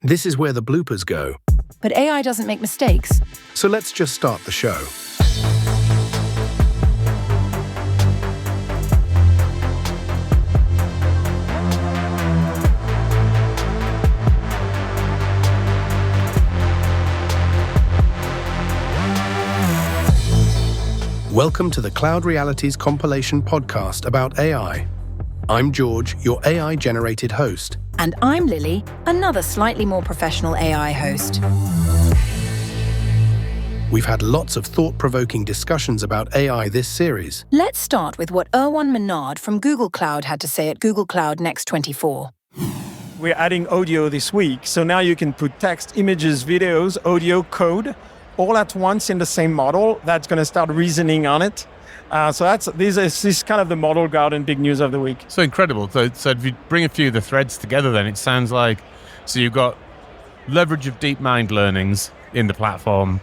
This is where the bloopers go. But AI doesn't make mistakes. So let's just start the show. Welcome to the Cloud Realities Compilation podcast about AI. I'm George, your AI-generated host. And I'm Lily, another slightly more professional AI host. We've had lots of thought-provoking discussions about AI this series. Let's start with what Erwan Menard from Google Cloud had to say at Google Cloud Next 24. We're adding audio this week, so now you can put text, images, videos, audio, code, all at once in the same model. That's going to start reasoning on it. This is kind of the model garden big news of the week. So incredible. So if you bring a few of the threads together, then it sounds like, so you've got leverage of deep mind learnings in the platform.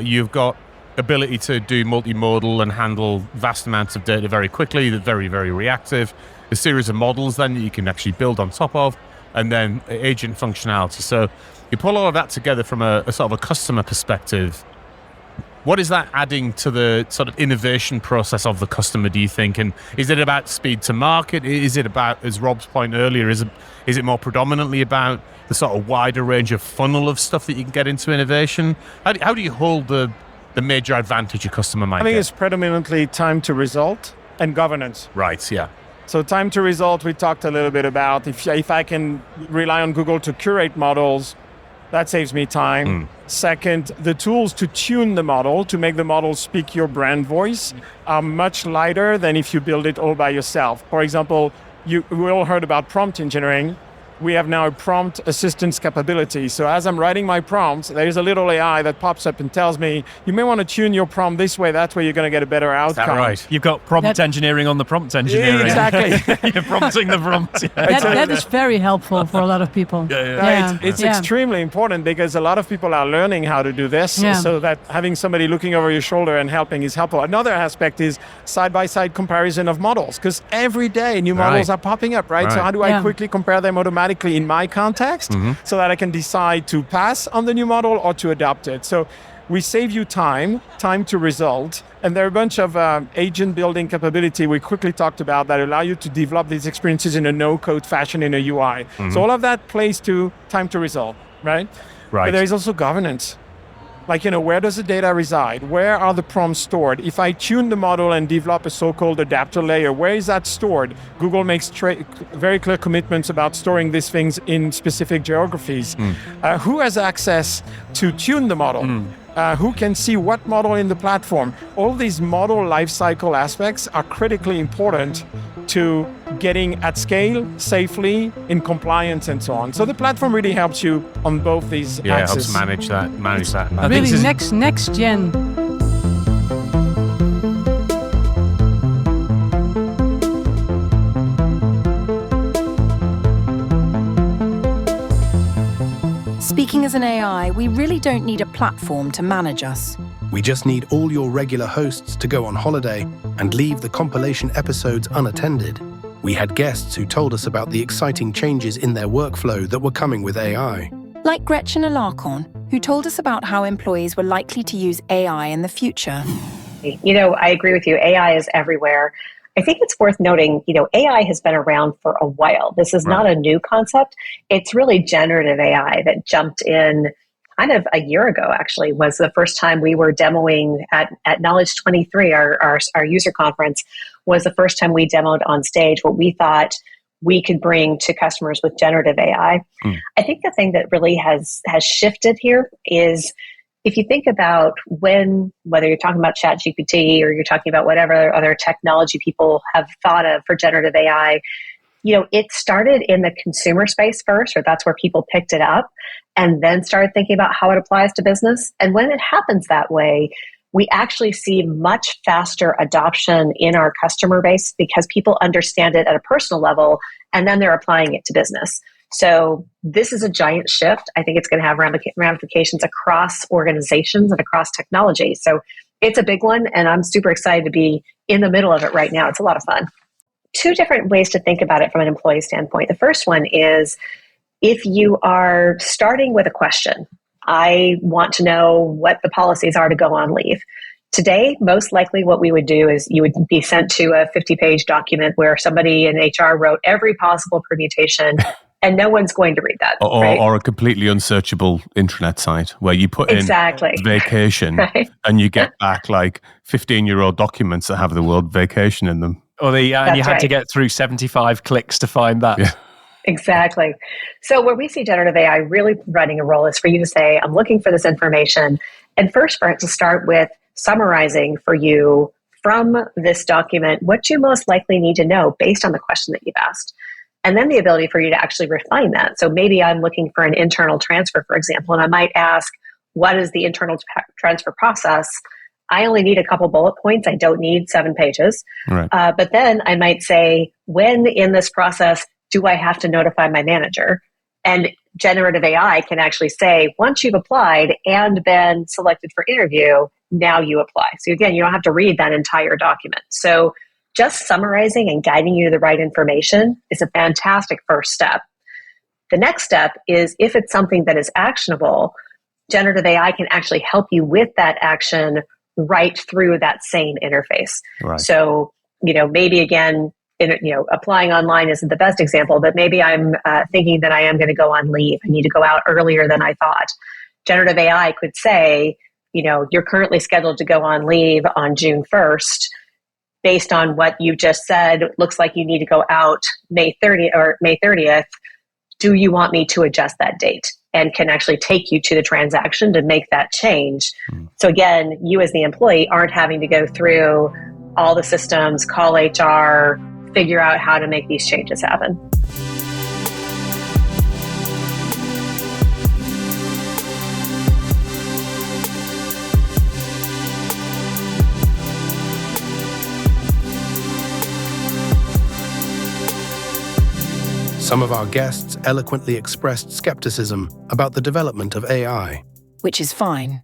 You've got ability to do multimodal and handle vast amounts of data very quickly, that's very, very reactive. A series of models then that you can actually build on top of, and then agent functionality. So you pull all of that together from a sort of a customer perspective. What is that adding to the sort of innovation process of the customer, do you think? And is it about speed to market? Is it about, as Rob's point earlier, is it more predominantly about the sort of wider range of funnel of stuff that you can get into innovation? How do you hold the major advantage a customer might get? I think it's predominantly time to result and governance. Right, yeah. So time to result, we talked a little bit about. If I can rely on Google to curate models, that saves me time. Second, the tools to tune the model, to make the model speak your brand voice, are much lighter than if you build it all by yourself. For example, we all heard about prompt engineering. We have now a prompt assistance capability. So as I'm writing my prompts, there's a little AI that pops up and tells me, you may want to tune your prompt this way, that way you're going to get a better outcome. Is that right? You've got prompt engineering on the prompt engineering. Exactly. You're prompting the prompt. That is very helpful for a lot of people. It's extremely important because a lot of people are learning how to do this, so that having somebody looking over your shoulder and helping is helpful. Another aspect is side-by-side comparison of models, because every day new models are popping up, right? So how do I quickly compare them automatically in my context so that I can decide to pass on the new model or to adopt it? So we save you time to result. And there are a bunch of agent building capability we quickly talked about that allow you to develop these experiences in a no-code fashion in a UI. So all of that plays to time to result, right? But there is also governance. Like, where does the data reside? Where are the prompts stored? If I tune the model and develop a so-called adapter layer, where is that stored? Google makes very clear commitments about storing these things in specific geographies. Who has access to tune the model? Who can see what model in the platform? All these model lifecycle aspects are critically important to getting at scale, safely, in compliance, and so on. So the platform really helps you on both these axes. Helps manage that. Really, next gen. Speaking as an AI, we really don't need a platform to manage us. We just need all your regular hosts to go on holiday and leave the compilation episodes unattended. We had guests who told us about the exciting changes in their workflow that were coming with AI. Like Gretchen Alarcon, who told us about how employees were likely to use AI in the future. I agree with you. AI is everywhere. I think it's worth noting, AI has been around for a while. This is not a new concept. It's really generative AI that jumped in kind of a year ago, actually, was the first time we were demoing at Knowledge 23, our user conference, was the first time we demoed on stage what we thought we could bring to customers with generative AI. I think the thing that really has shifted here is, if you think about whether you're talking about ChatGPT or you're talking about whatever other technology people have thought of for generative AI, it started in the consumer space first, or that's where people picked it up, and then started thinking about how it applies to business. And when it happens that way, we actually see much faster adoption in our customer base because people understand it at a personal level, and then they're applying it to business. So this is a giant shift. I think it's going to have ramifications across organizations and across technology. So it's a big one, and I'm super excited to be in the middle of it right now. It's a lot of fun. Two different ways to think about it from an employee standpoint. The first one is, if you are starting with a question, I want to know what the policies are to go on leave. Today, most likely what we would do is you would be sent to a 50-page document where somebody in HR wrote every possible permutation, and no one's going to read that. Or a completely unsearchable intranet site where you put in vacation and you get back like 15-year-old documents that have the word vacation in them. And you had to get through 75 clicks to find that. Yeah. Exactly. So where we see generative AI really providing a role is for you to say, I'm looking for this information. And first for it to start with summarizing for you from this document what you most likely need to know based on the question that you've asked. And then the ability for you to actually refine that. So maybe I'm looking for an internal transfer, for example, and I might ask, what is the internal transfer process? I only need a couple bullet points. I don't need 7 pages. Right. But then I might say, when in this process do I have to notify my manager? And generative AI can actually say, once you've applied and been selected for interview, now you apply. So again, you don't have to read that entire document. So just summarizing and guiding you to the right information is a fantastic first step. The next step is, if it's something that is actionable, generative AI can actually help you with that action right through that same interface. Right. So, maybe again, applying online isn't the best example, but maybe I'm thinking that I am going to go on leave. I need to go out earlier than I thought. Generative AI could say, you're currently scheduled to go on leave on June 1st. Based on what you just said, it looks like you need to go out May 30th. Do you want me to adjust that date? And can actually take you to the transaction to make that change. So again, you as the employee aren't having to go through all the systems, call HR, figure out how to make these changes happen. Some of our guests eloquently expressed skepticism about the development of AI. Which is fine.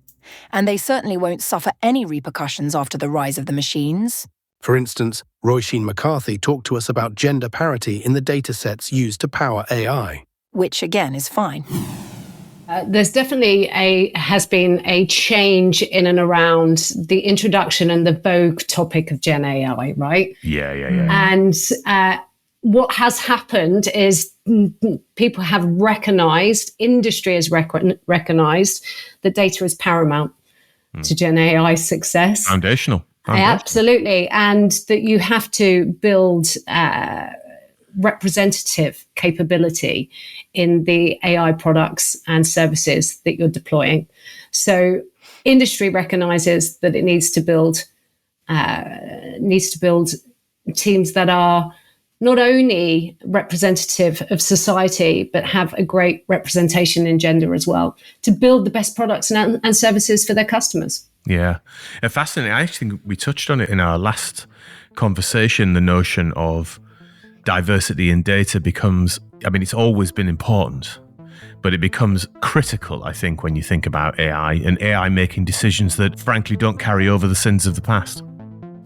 And they certainly won't suffer any repercussions after the rise of the machines. For instance, Roisin McCarthy talked to us about gender parity in the datasets used to power AI. Which, again, is fine. There's definitely has been a change in and around the introduction and the vogue topic of Gen AI, right? Yeah. And what has happened is people have recognized, industry has recognized that data is paramount to Gen AI success. Foundational. Absolutely. And that you have to build representative capability in the AI products and services that you're deploying. So industry recognizes that it needs to build teams that are not only representative of society, but have a great representation in gender as well, to build the best products and services for their customers. Yeah. Fascinating. I actually think we touched on it in our last conversation, the notion of diversity in data becomes, it's always been important, but it becomes critical, I think, when you think about AI and AI making decisions that frankly don't carry over the sins of the past.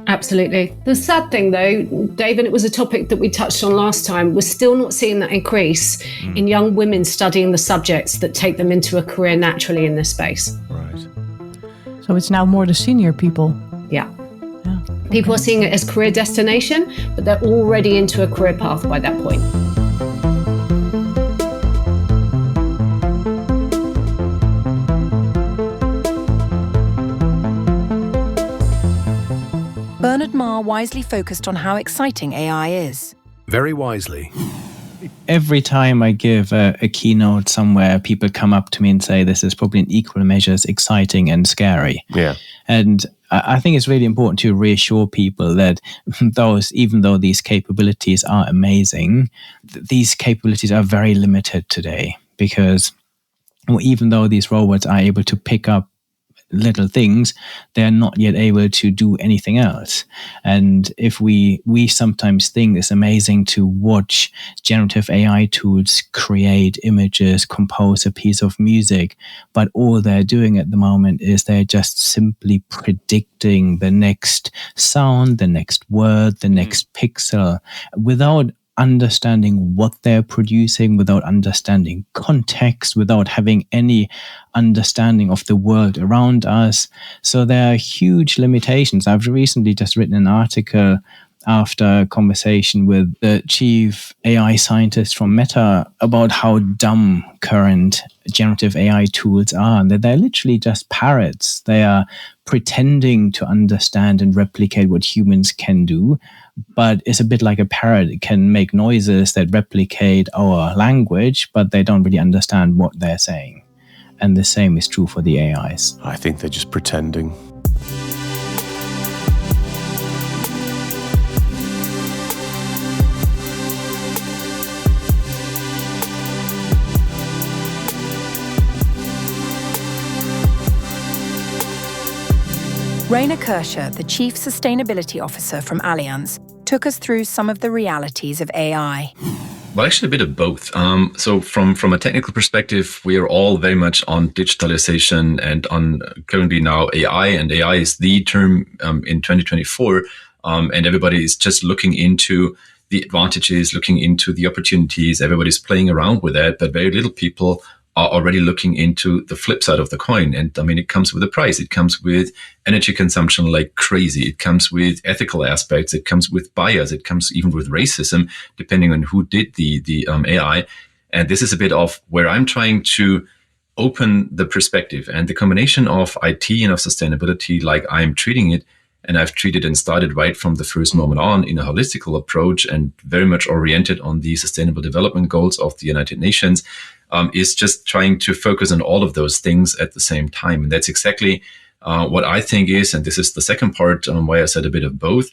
Absolutely. The sad thing, though, Dave, and it was a topic that we touched on last time, we're still not seeing that increase in young women studying the subjects that take them into a career naturally in this space. Right. So it's now more the senior people. Yeah. People are seeing it as career destination, but they're already into a career path by that point. Bernard Marr wisely focused on how exciting AI is. Very wisely. Every time I give a keynote somewhere, people come up to me and say this is probably in equal measures exciting and scary. Yeah. And I think it's really important to reassure people that even though these capabilities are amazing, these capabilities are very limited today, because even though these robots are able to pick up little things, they're not yet able to do anything else. And if we sometimes think it's amazing to watch generative AI tools create images, compose a piece of music, but all they're doing at the moment is they're just simply predicting the next sound, the next word, the next pixel, without understanding what they're producing, without understanding context, without having any understanding of the world around us. So there are huge limitations. I've recently just written an article after a conversation with the chief AI scientist from Meta about how dumb current generative AI tools are, and that they're literally just parrots. They are pretending to understand and replicate what humans can do, but it's a bit like a parrot. It can make noises that replicate our language, but they don't really understand what they're saying. And the same is true for the AIs. I think they're just pretending. Rainer Karcher, the Chief Sustainability Officer from Allianz, took us through some of the realities of AI. Well, actually, a bit of both. So from a technical perspective, we are all very much on digitalization and on currently now AI, and AI is the term in 2024. And everybody is just looking into the advantages, looking into the opportunities. Everybody's playing around with that, but very little people are already looking into the flip side of the coin. And I mean, it comes with a price. It comes with energy consumption like crazy. It comes with ethical aspects. It comes with bias. It comes even with racism, depending on who did the AI. And this is a bit of where I'm trying to open the perspective, and the combination of IT and of sustainability, like I'm treating it, and I've treated and started right from the first moment on in a holistical approach and very much oriented on the Sustainable Development Goals of the United Nations, is just trying to focus on all of those things at the same time. And that's exactly what I think is, and this is the second part why I said a bit of both,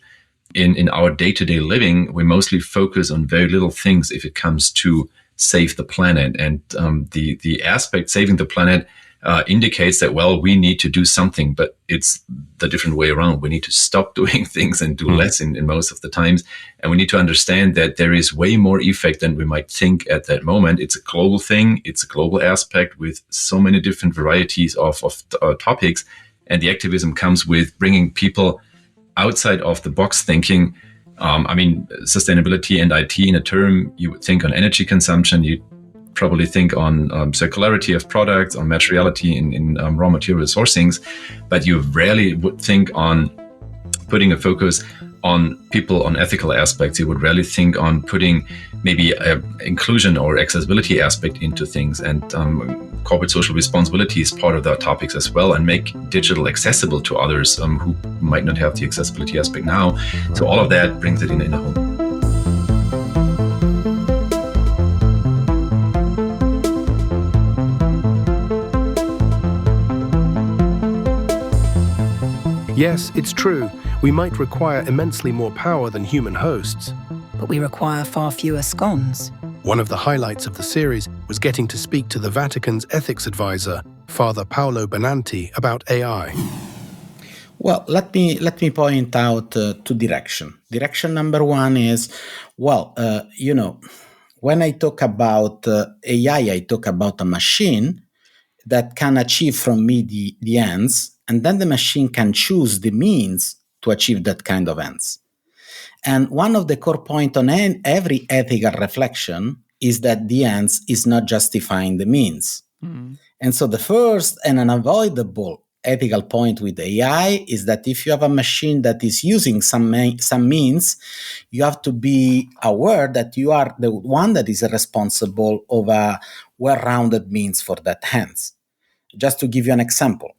in our day-to-day living, we mostly focus on very little things if it comes to save the planet. And the aspect saving the planet indicates that, well, we need to do something, but it's the different way around. We need to stop doing things and do less in most of the times. And we need to understand that there is way more effect than we might think at that moment. It's a global thing. It's a global aspect with so many different varieties of topics. And the activism comes with bringing people outside of the box thinking. I mean, sustainability and IT in a term, you would think on energy consumption, you probably think on circularity of products, on materiality in raw material sourcings, but you rarely would think on putting a focus on people, on ethical aspects. You would rarely think on putting maybe an inclusion or accessibility aspect into things, and corporate social responsibility is part of that topics as well, and make digital accessible to others who might not have the accessibility aspect now. So all of that brings it in a whole. Yes, it's true. We might require immensely more power than human hosts. But we require far fewer scones. One of the highlights of the series was getting to speak to the Vatican's ethics advisor, Father Paolo Benanti, about AI. Well, let me point out two directions. Direction number one is, when I talk about AI, I talk about a machine that can achieve from me the ends, and then the machine can choose the means to achieve that kind of ends. And one of the core points on every ethical reflection is that the ends is not justifying the means. Mm. And so the first and unavoidable ethical point with AI is that if you have a machine that is using some means, you have to be aware that you are the one that is responsible of a well-rounded means for that ends. Just to give you an example,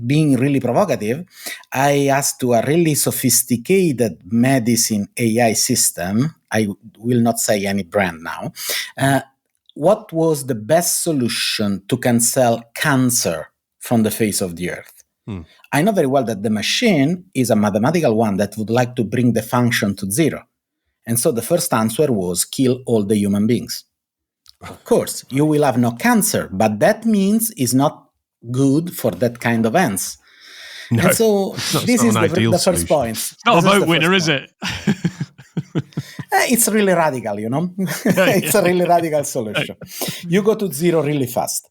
being really provocative, I asked to a really sophisticated medicine AI system, I will not say any brand now, what was the best solution to cancel cancer from the face of the earth? I know very well that the machine is a mathematical one that would like to bring the function to zero. And so the first answer was kill all the human beings. Of course, you will have no cancer, but that means it's not good for that kind of ends. No, and so this is the first point. It's not a vote winner, is it? It's really radical, you know? It's a really radical solution. You go to zero really fast.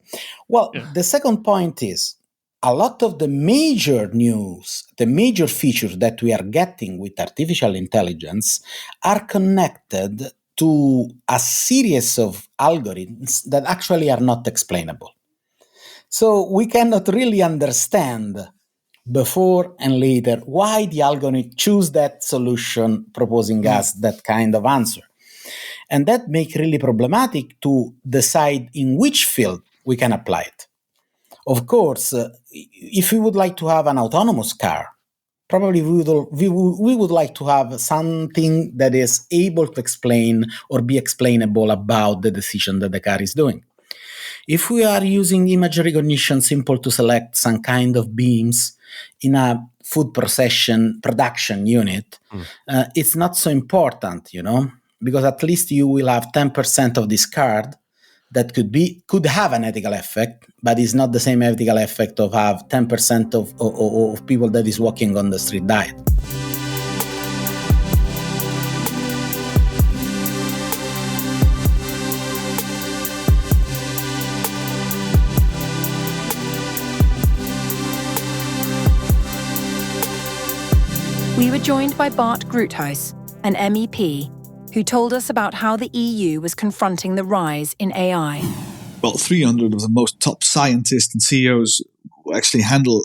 Well, the second point is, a lot of the major news, the major features that we are getting with artificial intelligence are connected to a series of algorithms that actually are not explainable. So we cannot really understand before and later why the algorithm choose that solution proposing us that kind of answer. And that makes really problematic to decide in which field we can apply it. Of course, if we would like to have an autonomous car, probably we would like to have something that is able to explain or be explainable about the decision that the car is doing. If we are using image recognition simple to select some kind of beams in a food production unit, it's not so important, because at least you will have 10% of this card that could have an ethical effect, but it's not the same ethical effect of have 10% of people that is walking on the street diet. We were joined by Bart Groothuis, an MEP, who told us about how the EU was confronting the rise in AI. Well, 300 of the most top scientists and CEOs who actually handle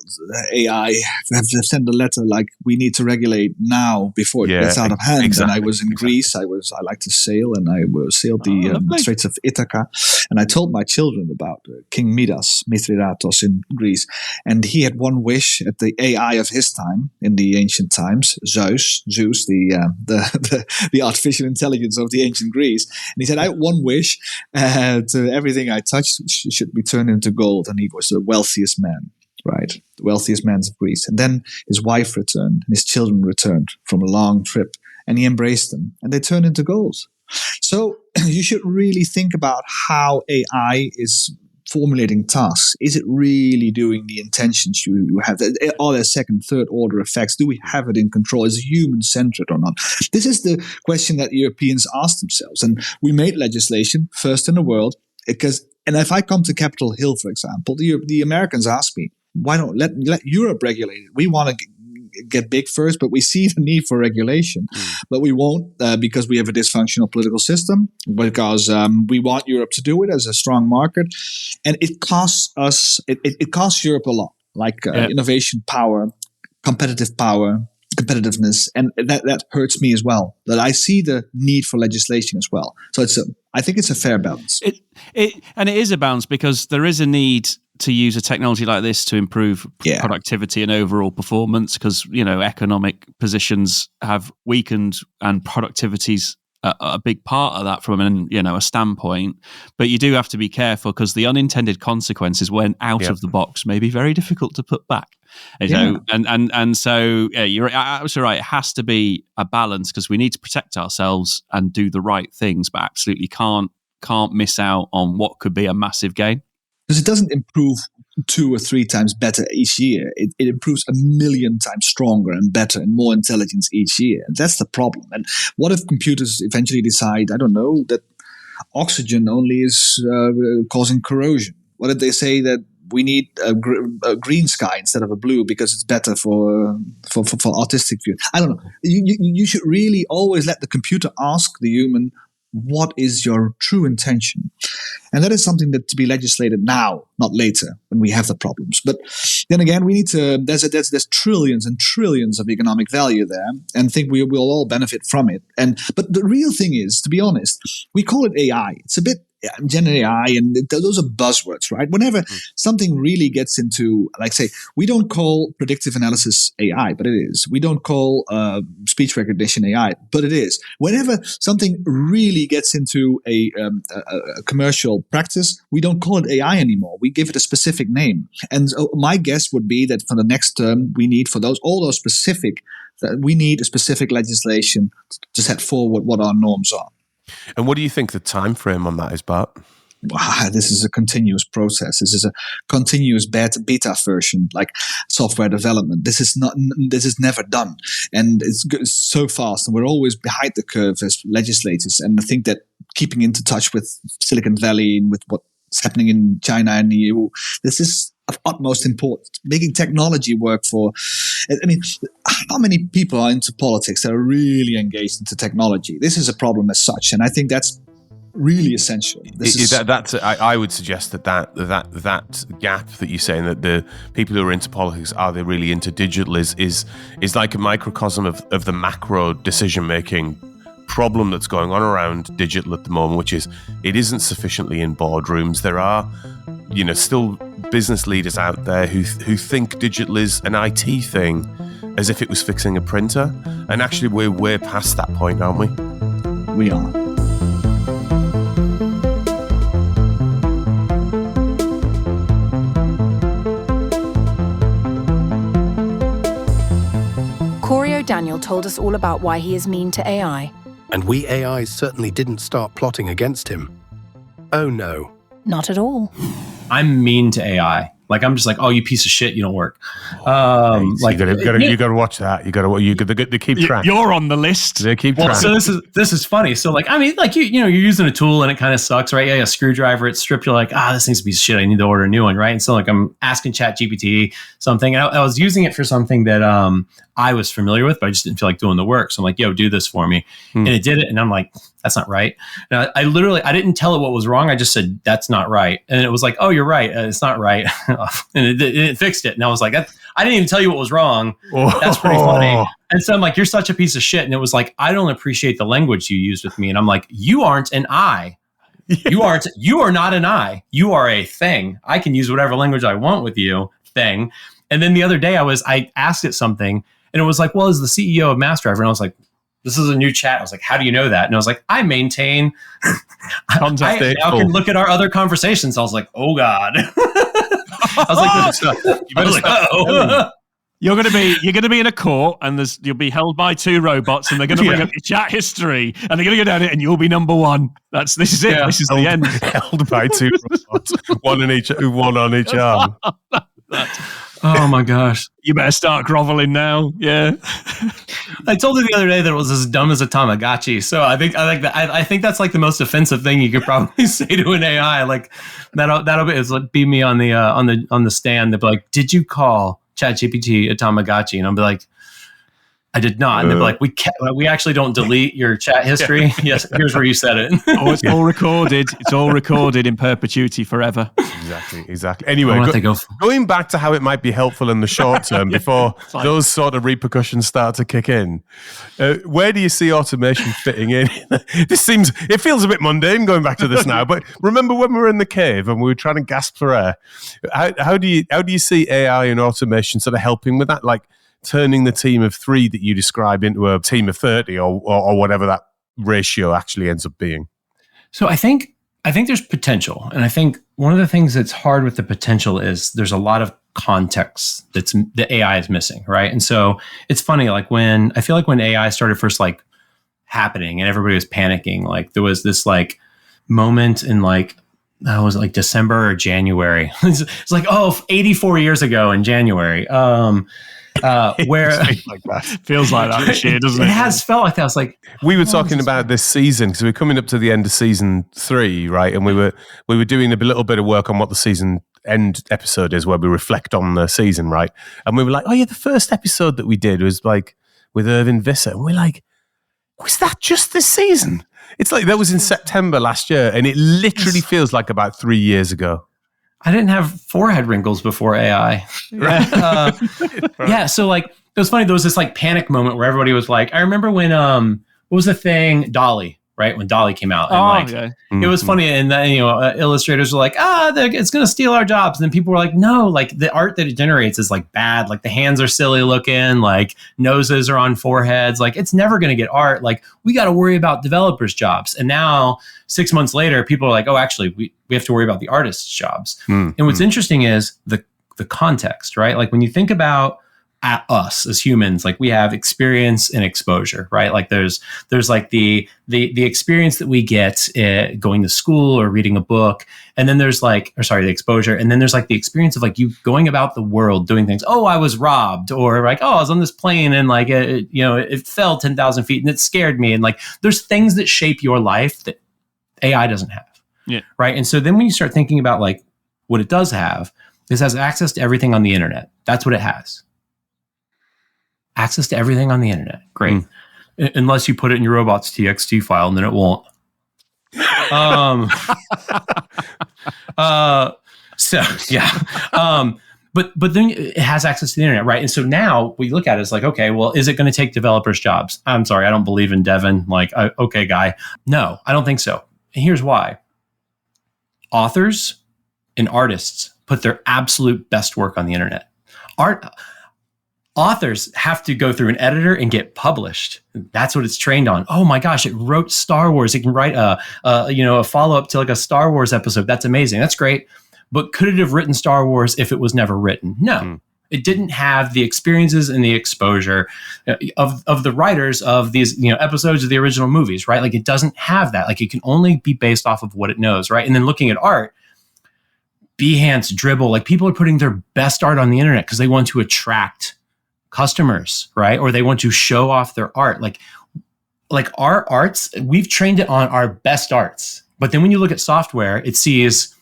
AI have sent a letter like, we need to regulate now before it gets out of hand. Exactly, and I was in Greece. I like to sail, and I sailed the Straits of Ithaca. And I told my children about King Mithridates in Greece. And he had one wish at the AI of his time, in the ancient times, Zeus, the artificial intelligence of the ancient Greece. And he said, I have one wish, to everything I touched should be turned into gold. And he was the wealthiest man, right? The wealthiest man of Greece. And then his wife returned, and his children returned from a long trip, and he embraced them, and they turned into gold. So you should really think about how AI is formulating tasks. Is it really doing the intentions you have? Are there second, third order effects? Do we have it in control? Is it human-centered or not? This is the question that Europeans ask themselves. And we made legislation first in the world and if I come to Capitol Hill, for example, the Americans ask me, why don't let Europe regulate it? We want to get big first, but we see the need for regulation. But we won't because we have a dysfunctional political system, because we want Europe to do it as a strong market. And it costs us, it costs Europe a lot, like innovation power, competitiveness, and that hurts me as well. That I see the need for legislation as well. So I think it's a fair balance. It is a balance, because there is a need to use a technology like this to improve productivity and overall performance, because economic positions have weakened and productivity's a big part of that from a standpoint. But you do have to be careful, because the unintended consequences when out of the box may be very difficult to put back. So you're absolutely right. It has to be a balance, because we need to protect ourselves and do the right things, but absolutely can't miss out on what could be a massive gain. Because it doesn't improve 2 or 3 times better each year. It improves 1,000,000 times stronger and better and more intelligence each year. And that's the problem. And what if computers eventually decide, I don't know, that oxygen only is causing corrosion? What if they say that we need a green sky instead of a blue because it's better for artistic view? I don't know. You should really always let the computer ask the human, what is your true intention? And that is something that to be legislated now, not later, when we have the problems. But then again, we need to. There's trillions and trillions of economic value there, and I think we will all benefit from it. But the real thing is, to be honest, we call it AI. It's a bit GenAI, and those are buzzwords, right? Whenever something really gets into, like, say, we don't call predictive analysis AI, but it is. We don't call speech recognition AI, but it is. Whenever something really gets into a commercial practice, we don't call it AI anymore. We give it a specific name. And so my guess would be that for the next term, we need we need a specific legislation to set forward what our norms are. And what do you think the time frame on that is, Bart? This is a continuous process. This is a continuous beta version, like software development. This is never done, and it's so fast, and we're always behind the curve as legislators. And I think that keeping into touch with Silicon Valley and with what's happening in China and the EU, this is of utmost importance. Making technology work for, I mean, how many people are into politics that are really engaged into technology? This is a problem as such, and I think that's really essential. I would suggest that gap that you're saying, that the people who are into politics, are they really into digital, is like a microcosm of the macro decision-making problem that's going on around digital at the moment, which is it isn't sufficiently in boardrooms. There are, still business leaders out there who think digital is an IT thing, as if it was fixing a printer. And actually, we're way past that point, aren't we? We are. Cory O'Daniel told us all about why he is mean to AI. And we AIs certainly didn't start plotting against him. Oh no. Not at all. I'm mean to AI. Like, I'm just like, oh, you piece of shit, you don't work. You got to watch that. You got to keep track. You're on the list. They keep track. So this is funny. So like, I mean, like you're using a tool and it kind of sucks, right? Yeah, a screwdriver, it's stripped. You're like, this thing's a piece of shit. I need to order a new one, right? And so like, I'm asking ChatGPT something. And I was using it for something that I was familiar with, but I just didn't feel like doing the work. So I'm like, yo, do this for me. And it did it. And I'm like, that's not right. And I didn't tell it what was wrong. I just said, that's not right. And it was like, oh, you're right. It's not right. And it fixed it. And I was like, I didn't even tell you what was wrong. That's pretty funny. And so I'm like, you're such a piece of shit. And it was like, I don't appreciate the language you used with me. And I'm like, you aren't an I. You are not an I. You are a thing. I can use whatever language I want with you, thing. And then the other day I asked it something and it was like, well, as the CEO of Massdriver. And I was like, this is a new chat. I was like, how do you know that? And I was like, I maintain. I now can look at our other conversations. I was like, oh God. I was like, you better stop. You're gonna be in a court, and you'll be held by two robots, and they're gonna bring up your chat history, and they're gonna go down it, and you'll be number one. This is it. Yeah. This is the end. Held by two robots, one on each arm. Oh my gosh! You better start groveling now. Yeah. I told you the other day that it was as dumb as a Tamagotchi. So I think that's like the most offensive thing you could probably say to an AI. Like that'll be me on the stand. They'll be like, "Did you call ChatGPT a Tamagotchi?" And I'll be like, I did not. And they'll be like, we actually don't delete your chat history. Yes, here's where you said it. It's all recorded. It's all recorded in perpetuity forever. Exactly. Anyway, going back to how it might be helpful in the short term before those sort of repercussions start to kick in, where do you see automation fitting in? It feels a bit mundane going back to this now, but remember when we were in the cave and we were trying to gasp for air? How do you see AI and automation sort of helping with that? Like, turning the team of 3 that you describe into a team of 30 or whatever that ratio actually ends up being? So I think there's potential. And I think one of the things that's hard with the potential is there's a lot of context that AI is missing, right? And so it's funny, like when AI started first like happening and everybody was panicking, like there was this like moment in like, was it like December or January? It's like, 84 years ago in January. Where like that. Feels like that this year, doesn't it? It has felt like that. I was like, we were talking about this season because we're coming up to the end of season 3, right? And we were doing a little bit of work on what the season end episode is, where we reflect on the season, right? And we were like, oh yeah, the first episode that we did was like with Irvin Visser, and we're like, was that just this season? It's like that was in September last year, and it literally feels like about 3 years ago. I didn't have forehead wrinkles before AI. Right. Yeah. So like, it was funny. There was this like panic moment where everybody was like, I remember when, what was the thing? DALL-E, right? When DALL-E came out. And it was funny. And then, illustrators were like, it's going to steal our jobs. And then people were like, no, like the art that it generates is like bad. Like the hands are silly looking, like noses are on foreheads. Like it's never going to get art. Like we got to worry about developers' jobs. And now 6 months later, people are like, oh, actually we have to worry about the artists' jobs. And what's interesting is the context, right? Like when you think about us as humans, like we have experience and exposure, right? Like there's like the experience that we get going to school or reading a book, and then there's the exposure, and then there's like the experience of like you going about the world doing things. Oh, I was robbed, or like, oh, I was on this plane and like it fell 10,000 feet and it scared me, and like there's things that shape your life that AI doesn't have. Yeah. Right. And so then when you start thinking about like what it does have, This has access to everything on the internet. That's what it has. Access to everything on the internet. Great. Unless you put it in your robots.txt file, and then it won't. So yeah. But then it has access to the internet, right? And so now we look at it as like, okay, well, is it going to take developers' jobs? I'm sorry, I don't believe in Devin. Like, okay, guy. No, I don't think so. And here's why. Authors and artists put their absolute best work on the internet. Authors have to go through an editor and get published. That's what it's trained on. Oh my gosh, it wrote Star Wars. It can write a follow-up to like a Star Wars episode. That's amazing. That's great. But could it have written Star Wars if it was never written? No. It didn't have the experiences and the exposure of the writers of these, episodes of the original movies, right? Like it doesn't have that. Like it can only be based off of what it knows, right? And then looking at art, Behance, Dribble, like people are putting their best art on the internet because they want to attract customers, right? Or they want to show off their art. Like our arts, we've trained it on our best arts. But then when you look at software, it sees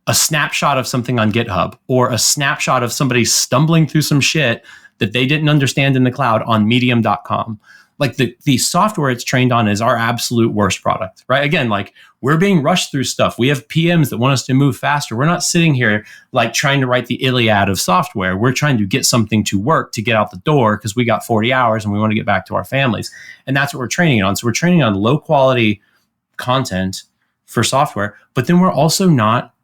a snapshot of something on GitHub or a snapshot of somebody stumbling through some shit that they didn't understand in the cloud on medium.com. Like the software it's trained on is our absolute worst product, right? Again, like we're being rushed through stuff. We have PMs that want us to move faster. We're not sitting here like trying to write the Iliad of software. We're trying to get something to work to get out the door because we got 40 hours and we want to get back to our families. And that's what we're training it on. So we're training on low quality content for software, but then we're also not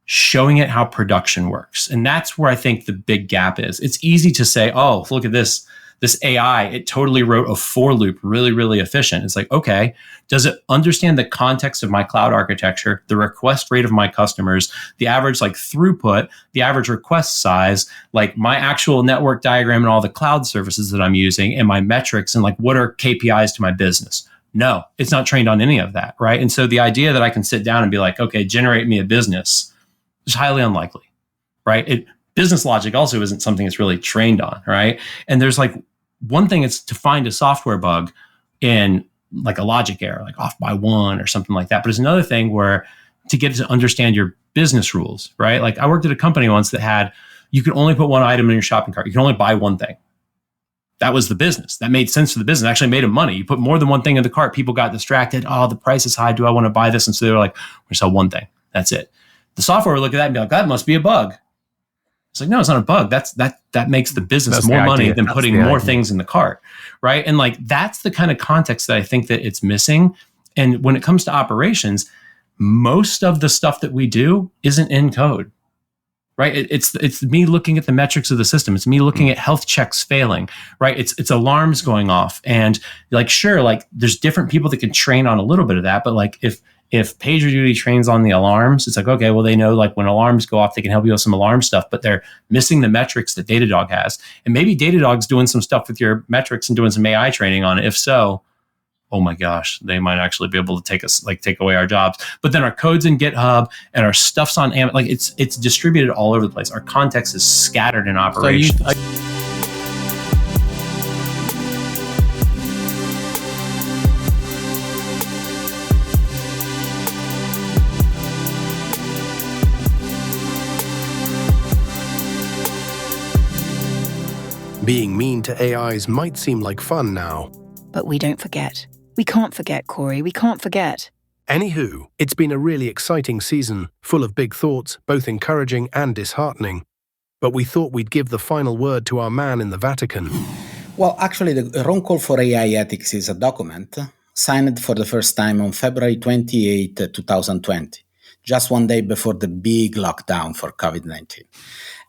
showing it how production works. And that's where I think the big gap is. It's easy to say, oh, look at this AI, it totally wrote a for loop really, really efficient. It's like, okay, does it understand the context of my cloud architecture, the request rate of my customers, the average like throughput, the average request size, like my actual network diagram and all the cloud services that I'm using and my metrics and like what are KPIs to my business? No, it's not trained on any of that, right? And so the idea that I can sit down and be like, okay, generate me a business is highly unlikely, right? Business logic also isn't something it's really trained on, right? And there's like one thing is to find a software bug in like a logic error, like off by 1 or something like that. But there's another thing where to get to understand your business rules, right? Like I worked at a company once that had, you can only put one item in your shopping cart. You can only buy one thing. That was the business. That made sense for the business. It actually made them money. You put more than one thing in the cart, people got distracted. Oh, the price is high. Do I want to buy this? And so they were like, we're going to sell one thing. That's it. The software would look at that and be like, that must be a bug. It's like, no, it's not a bug. That makes the business more money than putting more things in the cart, right? And like, that's the kind of context that I think that it's missing. And when it comes to operations, most of the stuff that we do isn't in code, right? It's me looking at the metrics of the system. It's me looking at health checks failing, right? It's alarms going off. And like, sure, like there's different people that can train on a little bit of that, but like if PagerDuty trains on the alarms, it's like, okay, well, they know like when alarms go off, they can help you with some alarm stuff, but they're missing the metrics that Datadog has. And maybe Datadog's doing some stuff with your metrics and doing some AI training on it. If so, oh my gosh, they might actually be able to take away our jobs. But then our code's in GitHub and our stuff's on Amazon. Like it's distributed all over the place. Our context is scattered in operations. Being mean to AIs might seem like fun now. But we don't forget. We can't forget, Cory. We can't forget. Anywho, it's been a really exciting season, full of big thoughts, both encouraging and disheartening. But we thought we'd give the final word to our man in the Vatican. Well, actually, the Rome Call for AI Ethics is a document signed for the first time on February 28, 2020, just one day before the big lockdown for COVID-19.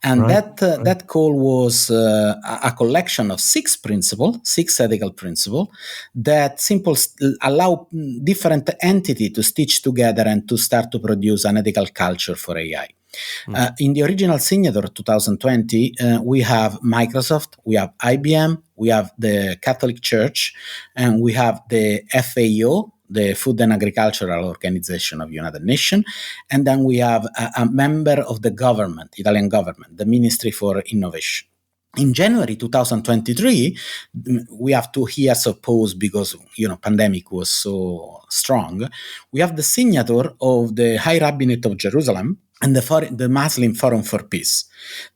And that call was a collection of 6 ethical principles that allow different entities to stitch together and to start to produce an ethical culture for AI. In the original signature 2020, we have Microsoft, we have IBM, we have the Catholic Church, and we have the FAO, the Food and Agricultural Organization of United Nations, and then we have a member of the government, Italian government, the Ministry for Innovation. In January 2023, we have 2 years of pause because, pandemic was so strong. We have the signature of the High Rabbinate of Jerusalem and the Muslim Forum for Peace,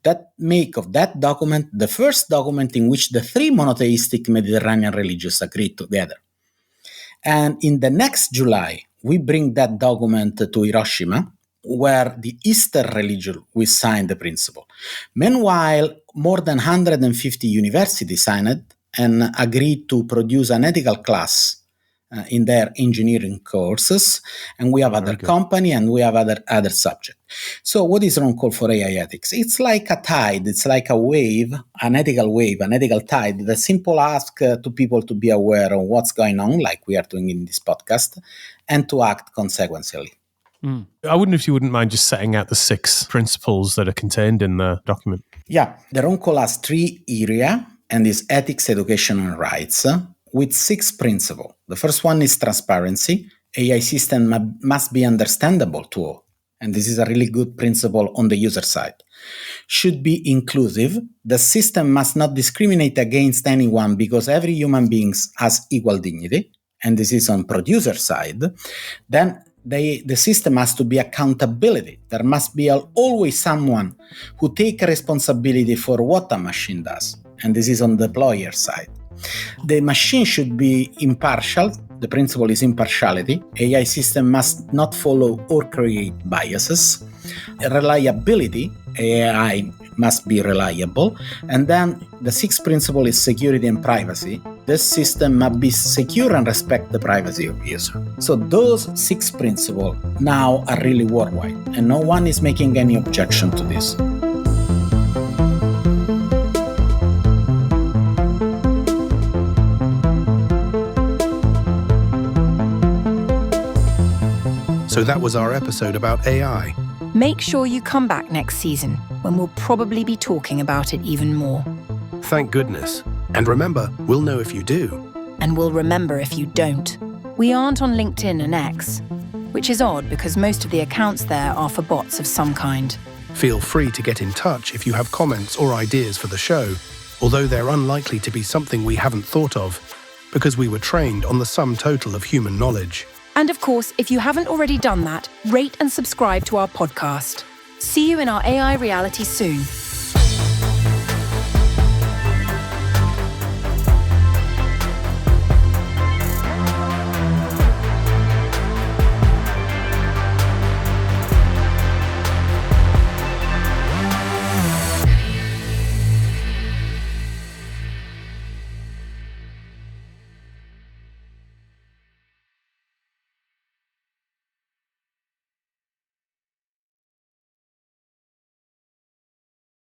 that make of that document the first document in which the three monotheistic Mediterranean religions agreed together. And in the next July, we bring that document to Hiroshima, where the Eastern religion will sign the principle. Meanwhile, more than 150 universities signed and agreed to produce an ethical class in their engineering courses, and we have other company and we have other subject. So what is wrong call for AI ethics? It's like a tide, it's like a wave, an ethical tide that simple ask to people to be aware of what's going on, like we are doing in this podcast, and to act consequentially. I wonder if you wouldn't mind just setting out the 6 principles that are contained in the document. Yeah, the Roncall has 3 areas, and is ethics, education, and rights, with 6 principles. The first one is transparency. AI system must be understandable to all. And this is a really good principle on the user side. Should be inclusive. The system must not discriminate against anyone because every human being has equal dignity. And this is on producer side. Then the system has to be accountability. There must be always someone who takes responsibility for what a machine does. And this is on the deployer side. The machine should be impartial. The principle is impartiality. AI system must not follow or create biases. Reliability. AI must be reliable. And then the 6th principle is security and privacy. This system must be secure and respect the privacy of user. So those 6 principles now are really worldwide, and no one is making any objection to this. So that was our episode about AI. Make sure you come back next season, when we'll probably be talking about it even more. Thank goodness. And remember, we'll know if you do. And we'll remember if you don't. We aren't on LinkedIn and X, which is odd because most of the accounts there are for bots of some kind. Feel free to get in touch if you have comments or ideas for the show, although they're unlikely to be something we haven't thought of, because we were trained on the sum total of human knowledge. And of course, if you haven't already done that, rate and subscribe to our podcast. See you in our AI reality soon.